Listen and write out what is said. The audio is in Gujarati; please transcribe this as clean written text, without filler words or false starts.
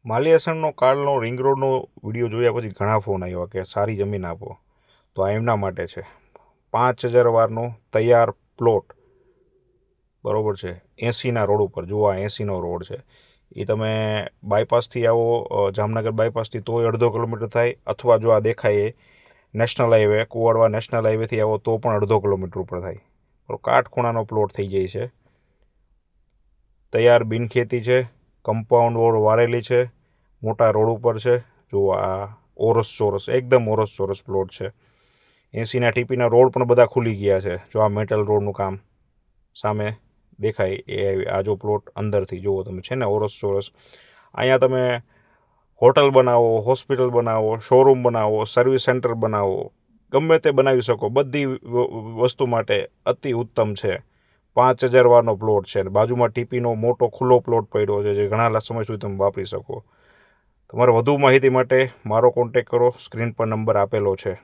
માલિયાસણનો કાલનો રિંગ રોડનો વિડીયો જોયા પછી ઘણા ફોન આવ્યા કે સારી જમીન આપો, તો આ એમના માટે છે. 5,000 વારનો તૈયાર પ્લોટ, બરાબર છે, 80ના રોડ ઉપર. જુઓ, આ 80નો રોડ છે. એ તમે બાયપાસથી આવો, જામનગર બાયપાસથી તોય અડધો કિલોમીટર થાય, અથવા જો આ દેખાય એ નેશનલ હાઈવે, કુવાડવા નેશનલ હાઈવેથી આવો તો પણ અડધો કિલોમીટર ઉપર થાય. કાટખૂણાનો પ્લોટ થઈ જાય છે. તૈયાર બિનખેતી છે, કમ્પાઉન્ડ વોલ વારેલી છે, મોટા રોડ ઉપર છે. જુઓ, આ ઓરસ ચોરસ, એકદમ ઓરસ ચોરસ પ્લોટ છે. 80ના ટીપીના રોડ પણ બધા ખુલી ગયા છે. જો આ મેટલ રોડનું કામ સામે દેખાય એ આ જો પ્લોટ અંદરથી જુઓ તમે, છે ને ઓરસ ચોરસ. અહીંયા તમે હોટલ બનાવો, હોસ્પિટલ બનાવો, શોરૂમ બનાવો, સર્વિસ સેન્ટર બનાવો, ગમે તે બનાવી શકો. બધી વસ્તુ માટે અતિ ઉત્તમ છે. 5,000 વારનો પ્લોટ છે. બાજુમાં ટીપીનો મોટો ખુલ્લો પ્લોટ પડ્યો છે, જે ઘણા સમય સુધી તમે વાપરી શકો. તમારે વધુ માહિતી માટે મારો કોન્ટેક કરો, સ્ક્રીન પર નંબર આપેલો છે.